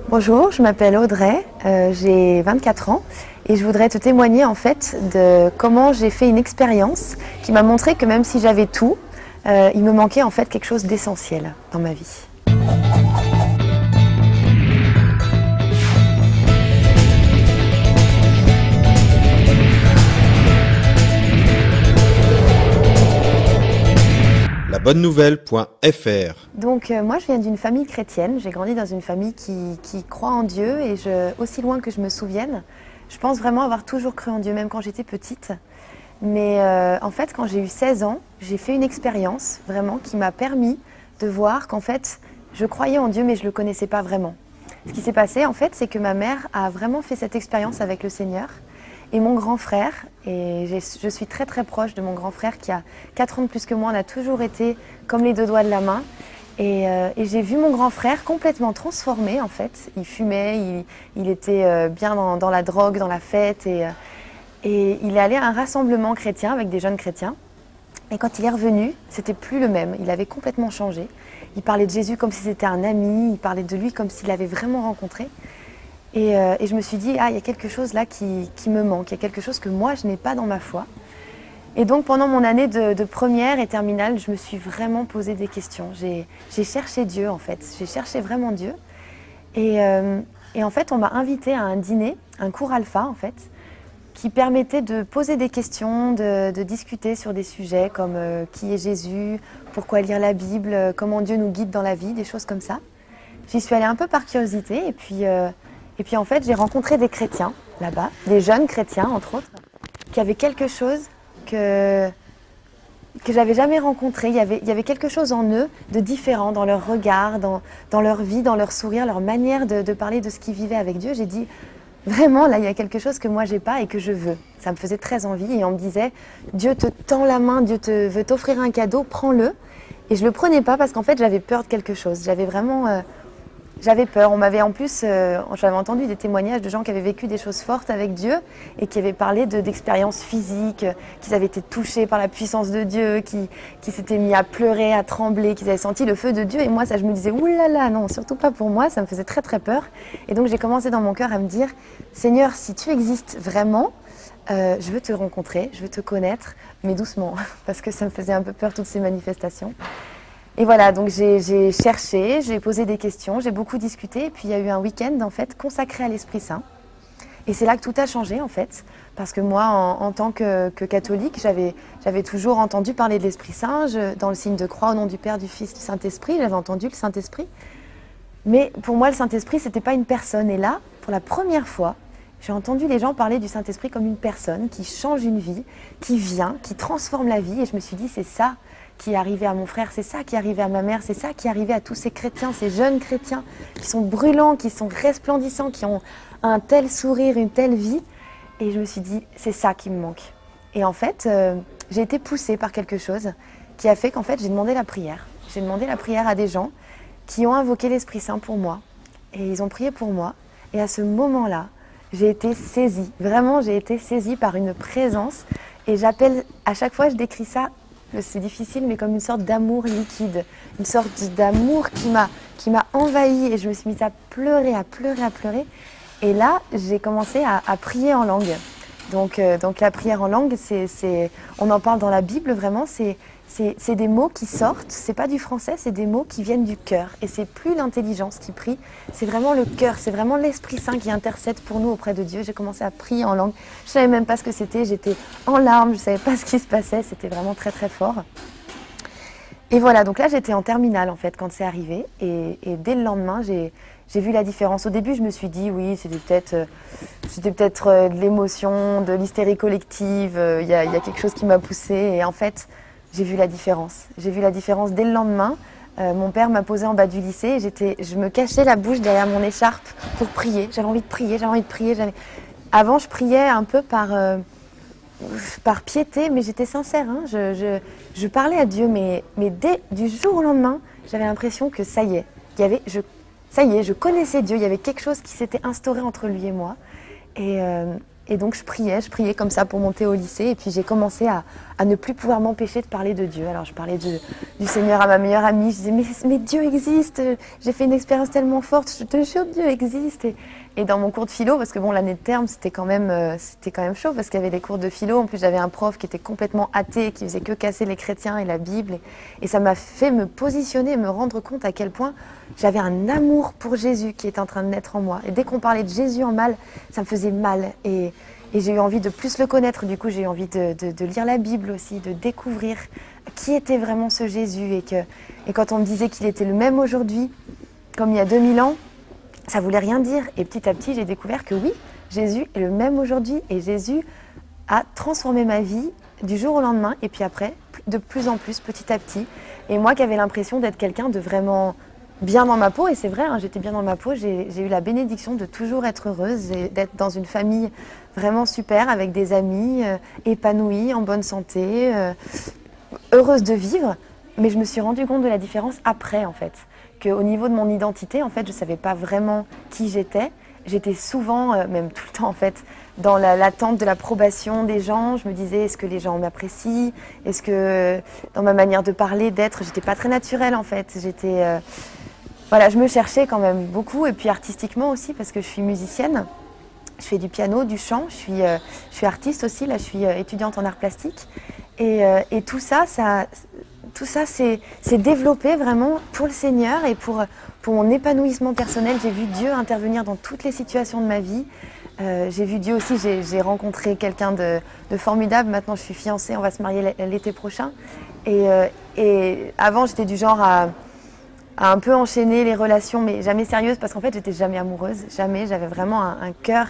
Bonjour, je m'appelle Audrey, j'ai 24 ans et je voudrais te témoigner en fait de comment j'ai fait une expérience qui m'a montré que même si j'avais tout, il me manquait en fait quelque chose d'essentiel dans ma vie. Labonnenouvelle.fr. Donc moi je viens d'une famille chrétienne, j'ai grandi dans une famille qui croit en Dieu et aussi loin que je me souvienne, je pense vraiment avoir toujours cru en Dieu, même quand j'étais petite. Mais en fait quand j'ai eu 16 ans, j'ai fait une expérience vraiment qui m'a permis de voir qu'en fait je croyais en Dieu mais je ne le connaissais pas vraiment. Ce qui s'est passé en fait c'est que ma mère a vraiment fait cette expérience avec le Seigneur. Et mon grand frère, et je suis très très proche de mon grand frère qui a 4 ans de plus que moi, on a toujours été comme les deux doigts de la main. Et j'ai vu mon grand frère complètement transformé en fait. Il fumait, il était bien dans la drogue, dans la fête. Et il est allé à un rassemblement chrétien avec des jeunes chrétiens. Et quand il est revenu, c'était plus le même. Il avait complètement changé. Il parlait de Jésus comme si c'était un ami, il parlait de lui comme s'il l'avait vraiment rencontré. Et je me suis dit, ah, il y a quelque chose là qui me manque, il y a quelque chose que moi je n'ai pas dans ma foi. Et donc pendant mon année de première et terminale, je me suis vraiment posé des questions. J'ai cherché Dieu en fait, j'ai cherché vraiment Dieu. Et en fait, on m'a invitée à un dîner, un cours alpha en fait, qui permettait de poser des questions, de discuter sur des sujets comme qui est Jésus, pourquoi lire la Bible, comment Dieu nous guide dans la vie, des choses comme ça. J'y suis allée un peu par curiosité et puis en fait, j'ai rencontré des chrétiens là-bas, des jeunes chrétiens entre autres, qui avaient quelque chose que j'avais jamais rencontré. Il y avait quelque chose en eux de différent dans leur regard, dans leur vie, dans leur sourire, leur manière de parler de ce qu'ils vivaient avec Dieu. J'ai dit, vraiment, là, il y a quelque chose que moi, j'ai pas et que je veux. Ça me faisait très envie et on me disait, Dieu te tend la main, Dieu veut t'offrir un cadeau, prends-le. Et je le prenais pas parce qu'en fait, j'avais peur de quelque chose. J'avais vraiment... J'avais peur. On m'avait en plus, j'avais entendu des témoignages de gens qui avaient vécu des choses fortes avec Dieu et qui avaient parlé d'expériences physiques, qu'ils avaient été touchés par la puissance de Dieu, qui s'étaient mis à pleurer, à trembler, qu'ils avaient senti le feu de Dieu. Et moi, ça, je me disais, oulala, non, surtout pas pour moi. Ça me faisait très très peur. Et donc, j'ai commencé dans mon cœur à me dire, Seigneur, si tu existes vraiment, je veux te rencontrer, je veux te connaître, mais doucement, parce que ça me faisait un peu peur toutes ces manifestations. Et voilà, donc j'ai cherché, j'ai posé des questions, j'ai beaucoup discuté, et puis il y a eu un week-end en fait consacré à l'Esprit Saint. Et c'est là que tout a changé en fait, parce que moi en tant que catholique, j'avais toujours entendu parler de l'Esprit Saint, dans le signe de croix au nom du Père, du Fils, du Saint-Esprit, j'avais entendu le Saint-Esprit. Mais pour moi le Saint-Esprit c'était pas une personne, et là, pour la première fois, j'ai entendu les gens parler du Saint-Esprit comme une personne qui change une vie, qui vient, qui transforme la vie, et je me suis dit c'est ça qui est arrivé à mon frère, c'est ça qui est arrivé à ma mère, c'est ça qui est arrivé à tous ces chrétiens, ces jeunes chrétiens qui sont brûlants, qui sont resplendissants, qui ont un tel sourire, une telle vie. Et je me suis dit, c'est ça qui me manque. Et en fait, j'ai été poussée par quelque chose qui a fait qu'en fait, j'ai demandé la prière. J'ai demandé la prière à des gens qui ont invoqué l'Esprit Saint pour moi. Et ils ont prié pour moi. Et à ce moment-là, j'ai été saisie. Vraiment, j'ai été saisie par une présence. Et j'appelle, à chaque fois, je décris ça, c'est difficile, mais comme une sorte d'amour liquide, une sorte d'amour qui m'a envahie et je me suis mise à pleurer, à pleurer, à pleurer. Et là, j'ai commencé à prier en langue. Donc la prière en langue, on en parle dans la Bible vraiment, c'est des mots qui sortent, c'est pas du français, c'est des mots qui viennent du cœur. Et c'est plus l'intelligence qui prie, c'est vraiment le cœur, c'est vraiment l'Esprit Saint qui intercède pour nous auprès de Dieu. J'ai commencé à prier en langue, je savais même pas ce que c'était, j'étais en larmes, je savais pas ce qui se passait, c'était vraiment très très fort. Et voilà, donc là j'étais en terminale en fait quand c'est arrivé et dès le lendemain j'ai vu la différence. Au début je me suis dit oui c'était peut-être de l'émotion, de l'hystérie collective, il y a quelque chose qui m'a poussée et en fait j'ai vu la différence. J'ai vu la différence dès le lendemain. Mon père m'a posée en bas du lycée et je me cachais la bouche derrière mon écharpe pour prier. J'avais envie de prier, j'avais envie de prier. Avant je priais un peu par piété, mais j'étais sincère. Hein. Je parlais à Dieu, mais dès du jour au lendemain, j'avais l'impression que ça y est, ça y est, je connaissais Dieu. Il y avait quelque chose qui s'était instauré entre lui et moi. Et Et donc je priais comme ça pour monter au lycée. Et puis j'ai commencé à ne plus pouvoir m'empêcher de parler de Dieu. Alors je parlais du Seigneur à ma meilleure amie. Je disais mais Dieu existe. J'ai fait une expérience tellement forte. Je te jure, Dieu existe. Et dans mon cours de philo, parce que bon, l'année de terme, c'était quand même chaud parce qu'il y avait les cours de philo. En plus, j'avais un prof qui était complètement athée, qui faisait que casser les chrétiens et la Bible. Et ça m'a fait me positionner, me rendre compte à quel point j'avais un amour pour Jésus qui était en train de naître en moi. Et dès qu'on parlait de Jésus en mal, ça me faisait mal. Et j'ai eu envie de plus le connaître. Du coup, j'ai eu envie de lire la Bible aussi, de découvrir qui était vraiment ce Jésus. Et quand on me disait qu'il était le même aujourd'hui, comme il y a 2000 ans, ça voulait rien dire. Et petit à petit, j'ai découvert que oui, Jésus est le même aujourd'hui. Et Jésus a transformé ma vie du jour au lendemain. Et puis après, de plus en plus, petit à petit. Et moi qui avais l'impression d'être quelqu'un de vraiment bien dans ma peau, et c'est vrai, hein, j'étais bien dans ma peau, j'ai eu la bénédiction de toujours être heureuse, d'être dans une famille vraiment super, avec des amis, épanouis, en bonne santé, heureuse de vivre. Mais je me suis rendu compte de la différence après, en fait. Qu'au niveau de mon identité, en fait, je ne savais pas vraiment qui j'étais. J'étais souvent, même tout le temps en fait, dans l'attente de l'approbation des gens. Je me disais, est-ce que les gens m'apprécient? Est-ce que dans ma manière de parler, d'être, j'étais pas très naturelle en fait. Voilà, je me cherchais quand même beaucoup. Et puis artistiquement aussi, parce que je suis musicienne. Je fais du piano, du chant. Je suis artiste aussi. Là, je suis étudiante en arts plastiques. Et tout ça s'est développé vraiment pour le Seigneur et pour mon épanouissement personnel. J'ai vu Dieu intervenir dans toutes les situations de ma vie. J'ai vu Dieu aussi, j'ai rencontré quelqu'un de formidable. Maintenant, je suis fiancée, on va se marier l'été prochain. Et avant, j'étais du genre à un peu enchaîner les relations, mais jamais sérieuses, parce qu'en fait, j'étais jamais amoureuse, jamais. J'avais vraiment un cœur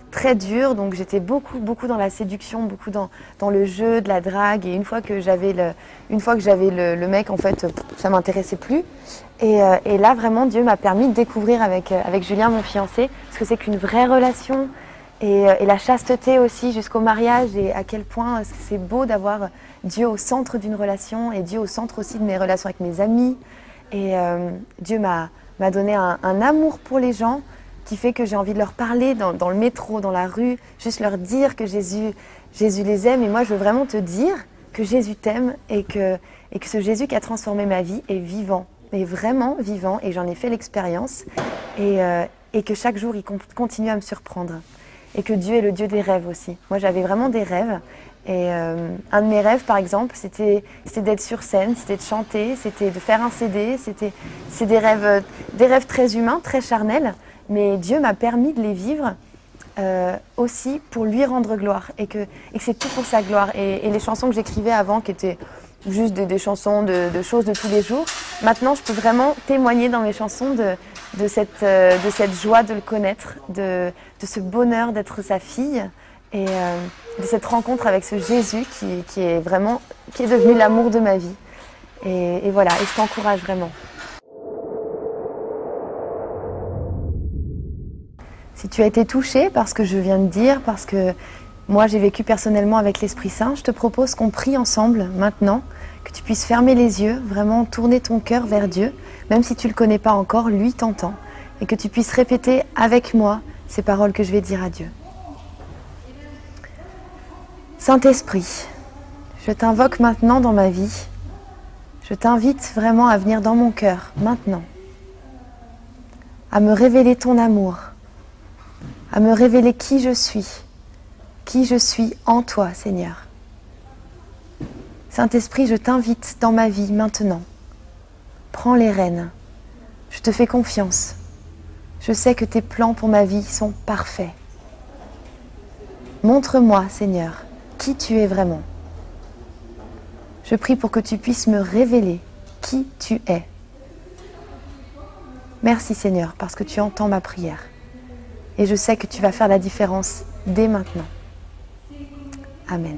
très dur, donc j'étais beaucoup dans la séduction, beaucoup dans le jeu, de la drague. Et une fois que j'avais le mec, en fait, ça m'intéressait plus. Et là, vraiment, Dieu m'a permis de découvrir avec Julien, mon fiancé, ce que c'est qu'une vraie relation, et la chasteté aussi jusqu'au mariage, et à quel point c'est beau d'avoir Dieu au centre d'une relation, et Dieu au centre aussi de mes relations avec mes amis. Et Dieu m'a donné un amour pour les gens qui fait que j'ai envie de leur parler dans le métro, dans la rue, juste leur dire que Jésus les aime. Et moi, je veux vraiment te dire que Jésus t'aime et que ce Jésus qui a transformé ma vie est vivant, est vraiment vivant. Et j'en ai fait l'expérience. Et que chaque jour, il continue à me surprendre. Et que Dieu est le Dieu des rêves aussi. Moi, j'avais vraiment des rêves. Et un de mes rêves, par exemple, c'était d'être sur scène, c'était de chanter, c'était de faire un CD. C'est des rêves très humains, très charnels. Mais Dieu m'a permis de les vivre aussi pour lui rendre gloire. Et que c'est tout pour sa gloire. Et les chansons que j'écrivais avant, qui étaient juste des chansons de choses de tous les jours, maintenant, je peux vraiment témoigner dans mes chansons de cette joie de le connaître, de ce bonheur d'être sa fille. Et de cette rencontre avec ce Jésus qui est devenu l'amour de ma vie. Et voilà, et je t'encourage vraiment. Si tu as été touché par ce que je viens de dire, parce que moi j'ai vécu personnellement avec l'Esprit Saint, je te propose qu'on prie ensemble maintenant, que tu puisses fermer les yeux, vraiment tourner ton cœur vers Dieu, même si tu ne le connais pas encore, lui t'entend, et que tu puisses répéter avec moi ces paroles que je vais dire à Dieu. Saint-Esprit, je t'invoque maintenant dans ma vie. Je t'invite vraiment à venir dans mon cœur, maintenant. À me révéler ton amour. À me révéler qui je suis en toi, Seigneur. Saint-Esprit, je t'invite dans ma vie maintenant. Prends les rênes. Je te fais confiance. Je sais que tes plans pour ma vie sont parfaits. Montre-moi, Seigneur, qui tu es vraiment. Je prie pour que tu puisses me révéler qui tu es. Merci Seigneur, parce que tu entends ma prière. Et je sais que tu vas faire la différence dès maintenant. Amen.